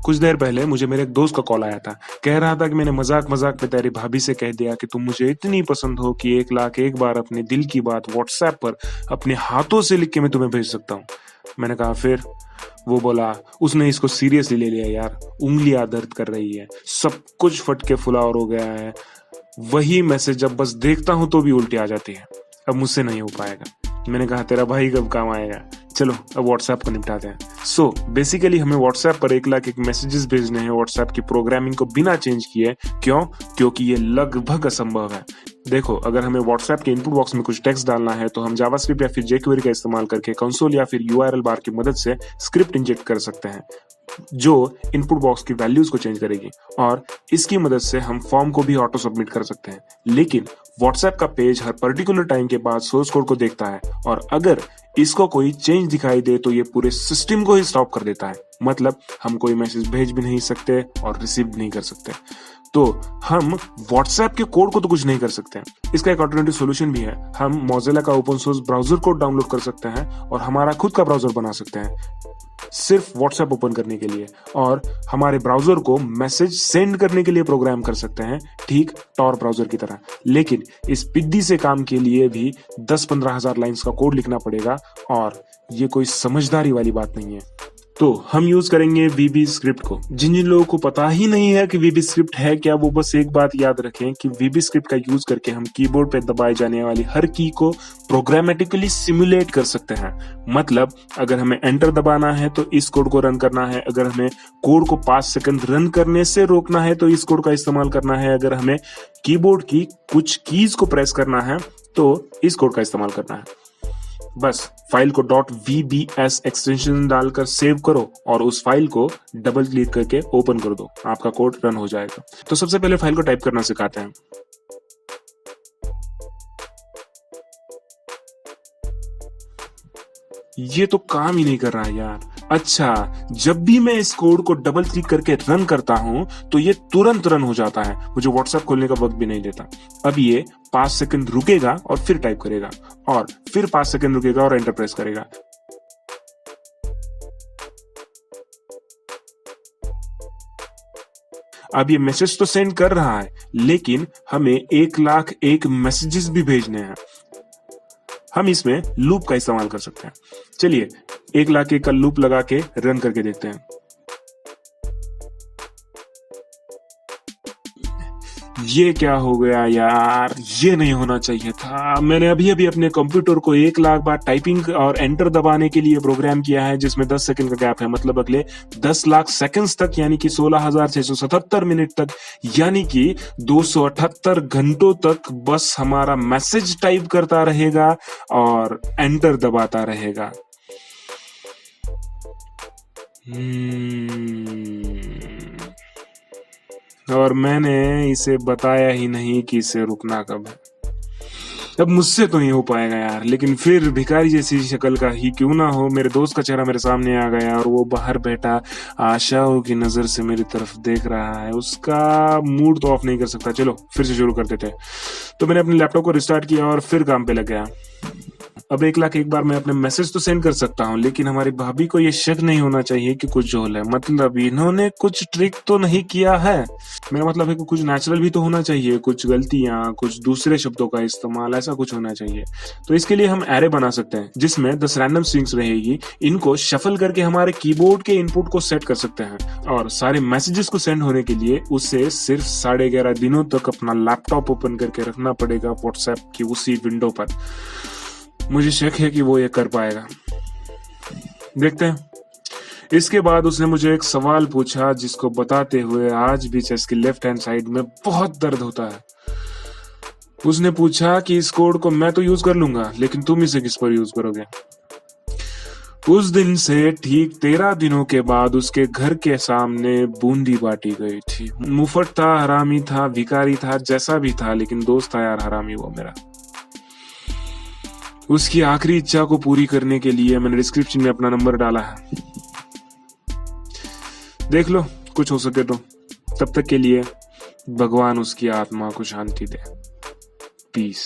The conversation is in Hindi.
कुछ देर पहले मुझे मेरे एक दोस्त का कॉल आया था। कह रहा था कि मैंने मजाक मजाक में तेरी भाभी से कह दिया कि तुम मुझे इतनी पसंद हो कि 1 लाख एक बार अपने दिल की बात व्हाट्सएप पर अपने हाथों से लिख के मैं तुम्हें भेज सकता हूँ। मैंने कहा फिर? वो बोला उसने इसको सीरियसली ले लिया यार, उंगलियां दर्द कर रही है, सब कुछ फट के फुलावर हो गया है। वही मैसेज जब बस देखता हूं तो भी उल्टी आ जाती है। अब मुझसे नहीं हो पाएगा। मैंने कहा तेरा भाई कब काम आएगा, चलो अब व्हाट्सएप को निपटाते हैं। सो बेसिकली हमें व्हाट्सएप पर 1 लाख एक मैसेजेस भेजने हैं व्हाट्सएप की प्रोग्रामिंग को बिना चेंज किए। क्यों? क्योंकि ये लगभग असंभव है। देखो, अगर हमें व्हाट्सएप के इनपुट बॉक्स में कुछ टेक्स्ट डालना है तो हम जावास्क्रिप्ट या फिर jQuery का इस्तेमाल करके कंसोल या फिर URL बार की मदद से स्क्रिप्ट इंजेक्ट कर सकते हैं जो इनपुट बॉक्स की वैल्यूज को चेंज करेगी, और इसकी मदद से हम फॉर्म को भी ऑटो सबमिट कर सकते हैं। लेकिन व्हाट्सएप का पेज हर पर्टिकुलर टाइम के बाद सोर्स कोड को देखता है, और अगर इसको कोई चेंज दिखाई दे तो ये पूरे सिस्टम को ही स्टॉप कर देता है। मतलब हम कोई मैसेज भेज भी नहीं सकते और रिसीव भी नहीं कर सकते। तो हम व्हाट्सएप के कोड को तो कुछ नहीं कर सकते। इसका एक अल्टरनेटिव सॉल्यूशन भी है। हम मोजिला का open source browser code download कर सकते हैं और हमारा खुद का ब्राउजर बना सकते हैं सिर्फ व्हाट्सएप ओपन करने के लिए, और हमारे ब्राउजर को मैसेज सेंड करने के लिए प्रोग्राम कर सकते हैं, ठीक टॉर ब्राउजर की तरह। लेकिन इस पिद्दी से काम के लिए भी 10-15 हजार लाइंस का कोड लिखना पड़ेगा, और ये कोई समझदारी वाली बात नहीं है। तो हम यूज करेंगे VB स्क्रिप्ट को। जिन जिन लोगों को पता ही नहीं है कि VB स्क्रिप्ट है क्या, वो बस एक बात याद रखें कि VB स्क्रिप्ट का यूज करके हम कीबोर्ड पे दबाए जाने वाली हर की को प्रोग्रामेटिकली सिमुलेट कर सकते हैं। मतलब अगर हमें एंटर दबाना है तो इस कोड को रन करना है, अगर हमें कोड को 5 सेकंड रन करने से रोकना है तो इस कोड का इस्तेमाल करना है, अगर हमें कीबोर्ड की कुछ कीज को प्रेस करना है तो इस कोड का इस्तेमाल करना है। बस फाइल को .vbs एक्सटेंशन डालकर सेव करो और उस फाइल को डबल क्लिक करके ओपन कर दो, आपका कोड रन हो जाएगा। तो सबसे पहले फाइल को टाइप करना सिखाते हैं। ये तो काम ही नहीं कर रहा है यार। अच्छा, जब भी मैं इस कोड को डबल क्लिक करके रन करता हूं तो ये तुरंत रन हो जाता है, मुझे व्हाट्सएप खोलने का वक्त भी नहीं देता। अब ये 5 सेकंड रुकेगा और फिर टाइप करेगा, और फिर 5 सेकंड रुकेगा और एंटर प्रेस करेगा। अब ये मैसेज तो सेंड कर रहा है, लेकिन हमें 1 लाख एक मैसेजेस भी भेजने हैं। हम इसमें लूप का इस्तेमाल कर सकते हैं। चलिए 1 लाख एक का लूप लगा के रन करके देखते हैं। ये क्या हो गया यार, ये नहीं होना चाहिए था। मैंने अभी अभी अपने कंप्यूटर को 1 लाख बार टाइपिंग और एंटर दबाने के लिए प्रोग्राम किया है, जिसमें 10 सेकंड का गैप है। मतलब अगले 10 लाख सेकंड्स तक, यानी कि 16,677 मिनट तक, यानी कि 278 घंटों तक बस हमारा मैसेज टाइप करता रहेगा और एंटर दबाता रहेगा। और मैंने इसे बताया ही नहीं कि इसे रुकना कब है। अब मुझसे तो नहीं हो पाएगा यार, लेकिन फिर भिखारी जैसी शक्ल का ही क्यों ना हो, मेरे दोस्त का चेहरा मेरे सामने आ गया और वो बाहर बैठा आशाओं की नजर से मेरी तरफ देख रहा है। उसका मूड तो ऑफ नहीं कर सकता। चलो फिर से शुरू कर देते हैं। तो मैंने अपने लैपटॉप को रिस्टार्ट किया और फिर काम पे लग गया। अब 1 लाख एक बार मैं अपने मैसेज तो सेंड कर सकता हूँ, लेकिन हमारी भाभी को ये शक नहीं होना चाहिए कि कुछ झोल है। मतलब इन्होंने कुछ ट्रिक तो नहीं किया है। मेरा मतलब है कि कुछ नेचुरल भी तो होना चाहिए, कुछ गलतियां, कुछ दूसरे शब्दों का इस्तेमाल, ऐसा कुछ होना चाहिए। तो इसके लिए हम एरे बना सकते हैं जिसमें 10 रैंडम स्ट्रिंग्स रहेगी। इनको शफल करके हमारे कीबोर्ड के इनपुट को सेट कर सकते हैं, और सारे मैसेजेस को सेंड होने के लिए उसे सिर्फ 11.5 दिनों तक अपना लैपटॉप ओपन करके रखना पड़ेगा व्हाट्सएप की उसी विंडो पर। मुझे शक है कि वो ये कर पाएगा। देखते हैं। इसके बाद उसने मुझे एक सवाल पूछा जिसको बताते हुए आज भी चेस्ट की लेफ्ट हैंड साइड में बहुत दर्द होता है। उसने पूछा कि इस कोड को मैं तो यूज कर लूंगा, लेकिन तुम इसे किस पर यूज करोगे। उस दिन से ठीक 13 दिनों के बाद उसके घर के सामने बूंदी बांटी गई थी। मुफट था, हरामी था, भिखारी था, जैसा भी था, लेकिन दोस्त था यार हरामी वो मेरा। उसकी आखिरी इच्छा को पूरी करने के लिए मैंने डिस्क्रिप्शन में अपना नंबर डाला है। देख लो, कुछ हो सके तो। तब तक के लिए भगवान उसकी आत्मा को शांति दे। पीस।